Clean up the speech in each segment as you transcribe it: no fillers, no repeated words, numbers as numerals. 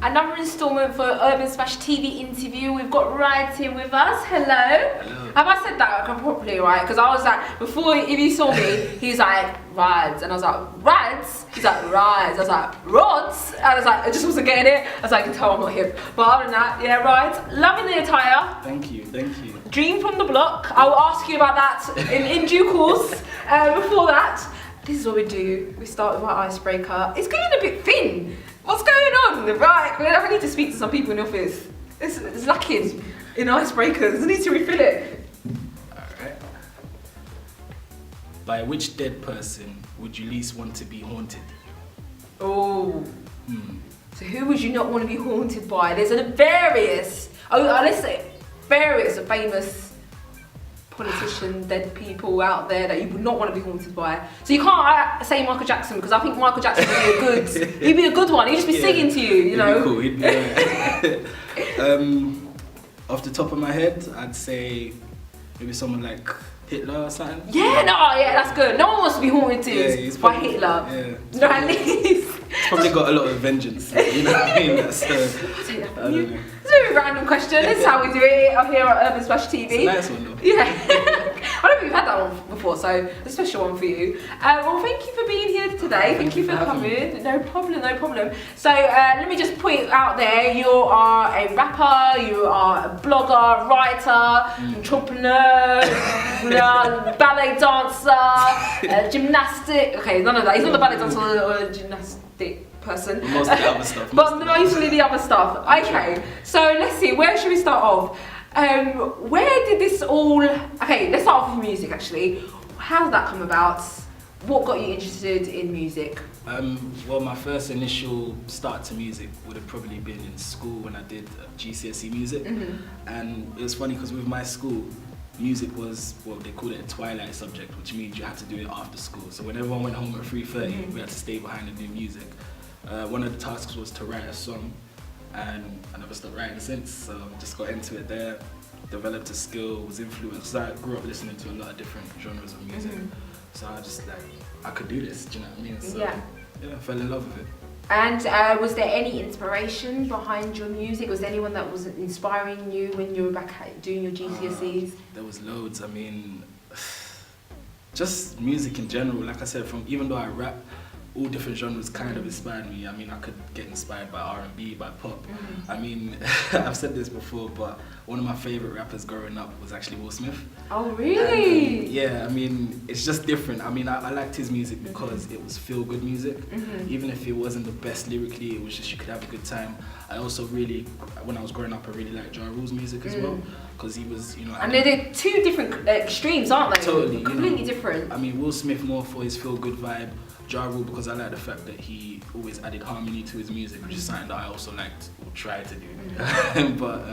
Another instalment for Urban Smash TV interview. We've got Ridez here with us. Hello. Hello. Have I said that properly, right? Because I was like, before, if you saw me, he's like, Ridez. And I was like, Ridez? He's like, Ridez. I was like, Rods? And I was like, I just wasn't getting it. I was like, I can tell I'm not him. But other than that, yeah, Ridez. Loving the attire. Thank you, thank you. Dream from the block. I will ask you about that in due course. Before that, this is what we do. We start with our icebreaker. It's getting a bit thin. What's going on? Right, I need to speak to some people in the office. It's lacking in icebreakers. I need to refill it. Alright. By which dead person would you least want to be haunted? Oh. So who would you not want to be haunted by? There's a various, let's say various famous politicians, dead people out there that you would not want to be haunted by. So you can't say Michael Jackson, because I think Michael Jackson would be a good, he'd be a good one. He'd just be singing to you, you know. Cool. He'd be off the top of my head, I'd say maybe someone like Hitler or something. Yeah, that's good. No one wants to be haunted by Hitler. Yeah, no, at least. He's probably got a lot of vengeance. You know what I mean? That's, I'll take that from you. It's a very random question. This is how we do it up here at Urban Smash TV. It's a nice one though. Yeah. I don't think we've had that one before, so a special one for you. Well, thank you for being here today. Thank you for coming. No problem, no problem. So let me just put it out there. You are a rapper, you are a blogger, writer, entrepreneur, ballet dancer, gymnastic. Okay, none of that. He's not a ballet dancer or a gymnastic person. Most of the other stuff. But mostly the other stuff. Okay, so let's see, where should we start off? Where did this all... Okay, let's start off with music actually. How did that come about? What got you interested in music? Well, my first initial start to music would have probably been in school when I did GCSE music. And it was funny because with my school, music was, well, they called it a twilight subject, which means you had to do it after school. So when everyone went home at 3:30, we had to stay behind and do music. One of the tasks was to write a song, and I never stopped writing since, so just got into it there, developed a skill, was influenced. I grew up listening to a lot of different genres of music, so I just like, I could do this, do you know what I mean? So yeah, I fell in love with it. And was there any inspiration behind your music? Was there anyone that was inspiring you when you were back doing your GCSEs? There was loads. I mean, just music in general. Like I said, even though I rap, all different genres kind of inspired me. I mean, I could get inspired by R&B, by pop. I mean, I've said this before, but one of my favorite rappers growing up was actually Will Smith. Oh, really? And, yeah, I mean, it's just different. I mean, I liked his music because it was feel-good music. Even if it wasn't the best lyrically, it was just you could have a good time. I also really, when I was growing up, I really liked Ja Rule's music as well, because he was, you know. And they're two different extremes, aren't they? Totally. Completely different. I mean, Will Smith more for his feel-good vibe. Ja Rule because I like the fact that he always added harmony to his music, which is something that I also liked or tried to do. But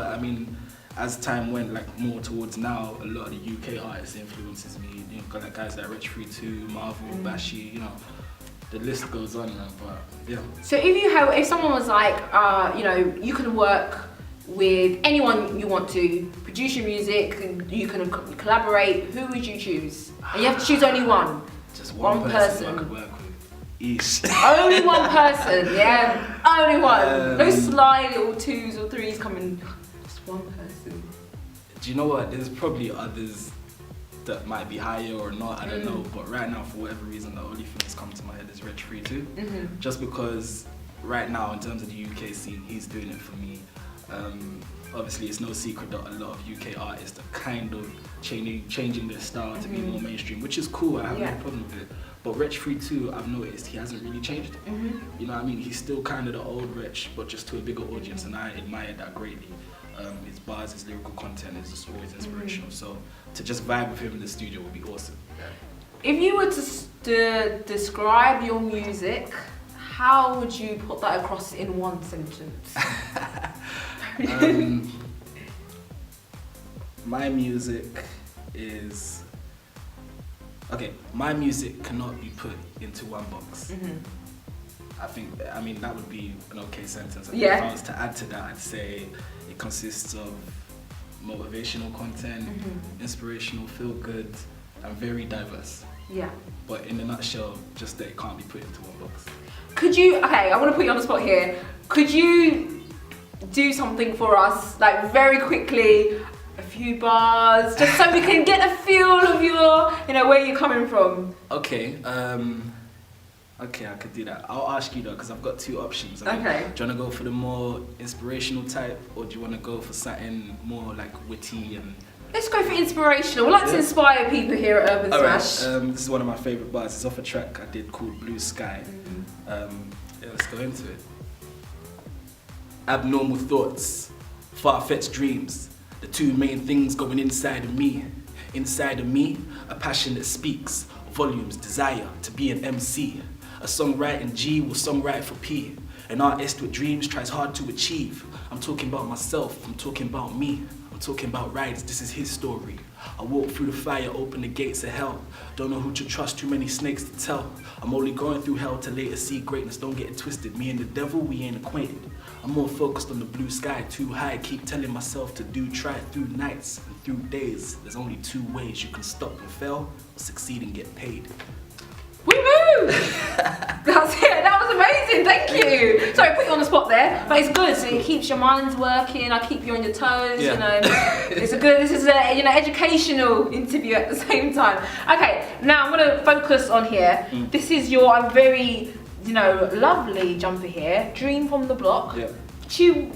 I mean, as time went like more towards now, a lot of the UK artists influences me. You know, like guys like Ridez, Marvel, Bashi, you know, the list goes on. But yeah. So if someone was like, you know, you can work with anyone you want to, produce your music, and you can collaborate, who would you choose? And you have to choose only one. Just one person I could work with. Each. Only one person, yeah. Only one. No sly little 2s or 3s coming. Just one person. Do you know what? There's probably others that might be higher or not, I don't know. But right now, for whatever reason, the only thing that's come to my head is Ridez too. Just because right now, in terms of the UK scene, he's doing it for me. Obviously, it's no secret that a lot of UK artists are kind of changing their style to be more mainstream, which is cool. I have no problem with it. But Ridez too, I've noticed he hasn't really changed. You know what I mean? He's still kind of the old Ridez, but just to a bigger audience, and I admire that greatly. His bars, his lyrical content is just always inspirational. So to just vibe with him in the studio would be awesome. If you were to describe your music, how would you put that across in one sentence? My music is... Okay, my music cannot be put into one box. I mean, that would be an okay sentence. If I was to add to that, I'd say it consists of motivational content, inspirational, feel good, and very diverse. Yeah. But in a nutshell, just that it can't be put into one box. Could you, okay, I want to put you on the spot here. Could you do something for us, like very quickly, a few bars, just so we can get a feel of your, you know, where you're coming from? Okay, okay, I could do that. I'll ask you though, because I've got two options. I mean, Okay. do you want to go for the more inspirational type, or do you want to go for something more like witty and... Let's go for inspirational. We like to inspire people here at Urban Smash. Alright, this is one of my favourite bars. It's off a track I did called Blue Sky. Yeah, let's go into it. Abnormal thoughts, far-fetched dreams, the two main things going inside of me. Inside of me, a passion that speaks, volumes, desire to be an MC. A songwriting G will songwrite for P. An artist with dreams tries hard to achieve. I'm talking about myself, I'm talking about me. I'm talking about Ridez, this is his story. I walk through the fire, open the gates of hell. Don't know who to trust, too many snakes to tell. I'm only going through hell to later see greatness, don't get it twisted. Me and the devil, we ain't acquainted. I'm more focused on the blue sky, too high. Keep telling myself to do, try it through nights and through days. There's only two ways you can stop and fail, or succeed and get paid. Woo-hoo! That's it, that was amazing, thank you. Sorry, I put you on the spot there, but it's good, so it keeps your minds working, I keep you on your toes, you know. This is a, you know, educational interview at the same time. Okay, now I'm gonna focus on here. This is your very, you know, lovely jumper here, Dream from the Block. Yeah.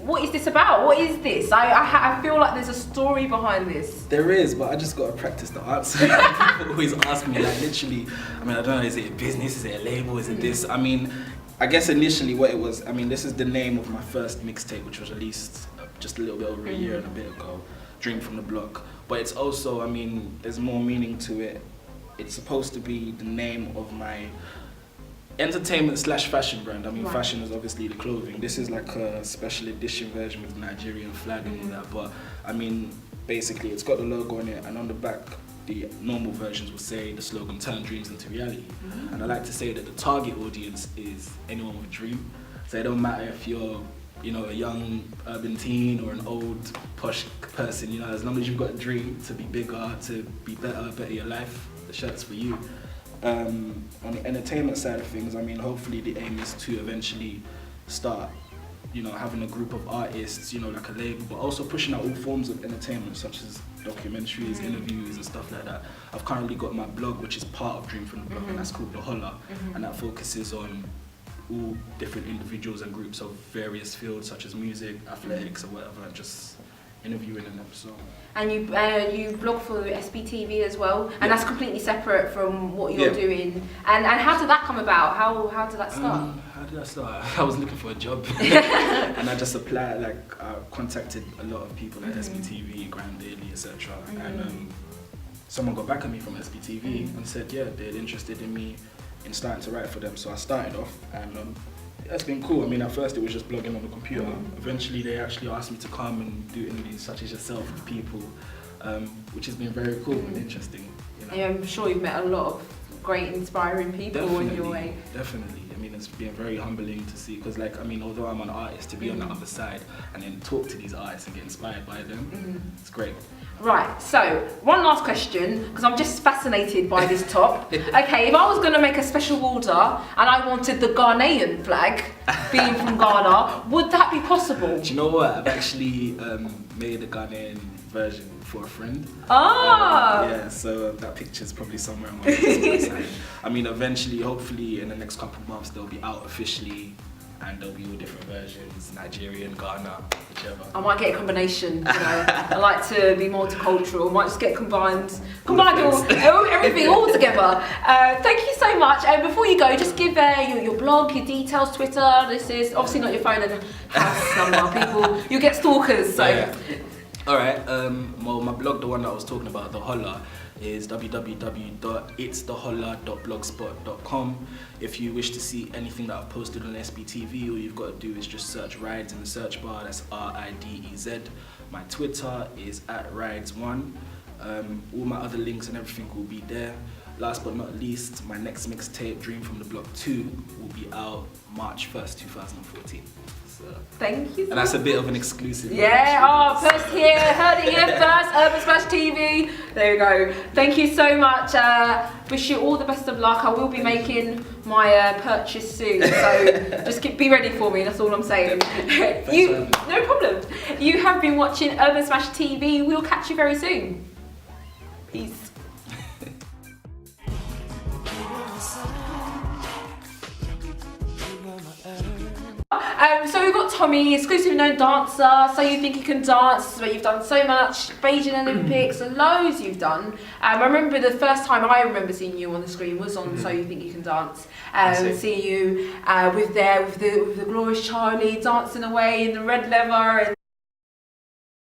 What is this about? What is this? I feel like there's a story behind this. There is, but I just got to practice the answer. People always ask me, like, literally, I mean, I don't know, is it a business, is it a label, is it this? I mean, I guess initially what it was, I mean, this is the name of my first mixtape, which was released just a little bit over a year and a bit ago, Dream from the Block. But it's also, I mean, there's more meaning to it. It's supposed to be the name of my entertainment / fashion brand. I mean, fashion is obviously the clothing. This is like a special edition version with the Nigerian flag and all that. But I mean, basically, it's got the logo on it, and on the back, the normal versions will say the slogan "Turn dreams into reality." And I like to say that the target audience is anyone with a dream. So it don't matter if you're, you know, a young urban teen or an old posh person. You know, as long as you've got a dream to be bigger, to be better your life, the shirt's for you. On the entertainment side of things, I mean, hopefully the aim is to eventually start, you know, having a group of artists, you know, like a label, but also pushing out all forms of entertainment, such as documentaries, interviews and stuff like that. I've currently got my blog, which is part of Dream from the Block, and that's called The Holler, and that focuses on all different individuals and groups of various fields, such as music, athletics or whatever, and just interviewing an episode. And you blog for SBTV as well, and that's completely separate from what you're doing. And how did that come about? How did that start? How did I start? I was looking for a job, and I just applied. Like, I contacted a lot of people at SBTV, Graham Daily, etc. And someone got back at me from SBTV and said, yeah, they're interested in me in starting to write for them. So I started off, and that's been cool. I mean, at first it was just blogging on the computer. Eventually they actually asked me to come and do interviews such as yourself with people, which has been very cool and interesting. You know? Yeah, I'm sure you've met a lot of great, inspiring people in your way. Definitely. I mean, it's been very humbling to see, because, like, I mean, although I'm an artist, to be on the other side and then talk to these artists and get inspired by them, it's great. Right, so one last question, because I'm just fascinated by this top. Okay, if I was going to make a special order and I wanted the Ghanaian flag, being from Ghana, would that be possible? Do you know what? I've actually made a Ghanaian version for a friend. Yeah, so that picture's probably somewhere on my website. I mean, eventually, hopefully in the next couple of months, they'll be out officially, and there'll be all different versions, Nigerian, Ghana, whichever. I might get a combination, you know. I like to be multicultural. I might just get combined everything all together. Thank you so much. Before you go, just give your blog, your details, Twitter. This is obviously not your phone and house number. People, you get stalkers, so. Yeah. Alright, well, my blog, the one that I was talking about, The Holler, is www.itstheholler.blogspot.com. If you wish to see anything that I've posted on SBTV, all you've got to do is just search Ridez in the search bar. That's RIDEZ. My Twitter is @Ridez1. All my other links and everything will be there. Last but not least, my next mixtape, Dream from the Block 2, will be out March 1st, 2014. So. Thank you. And that's a bit of an exclusive. Yeah, oh, first here, heard it here first, Urban Smash TV. There you go. Thank you so much. Wish you all the best of luck. I will be making my purchase soon, so just be ready for me, that's all I'm saying. No problem. You have been watching Urban Smash TV. We'll catch you very soon. Peace. So we've got Tommy, exclusive known dancer, So You Think You Can Dance, where you've done so much, Beijing Olympics, and loads you've done. I remember the first time I remember seeing you on the screen was on So You Think You Can Dance. Seeing you with the glorious Charlie dancing away in the red leather. And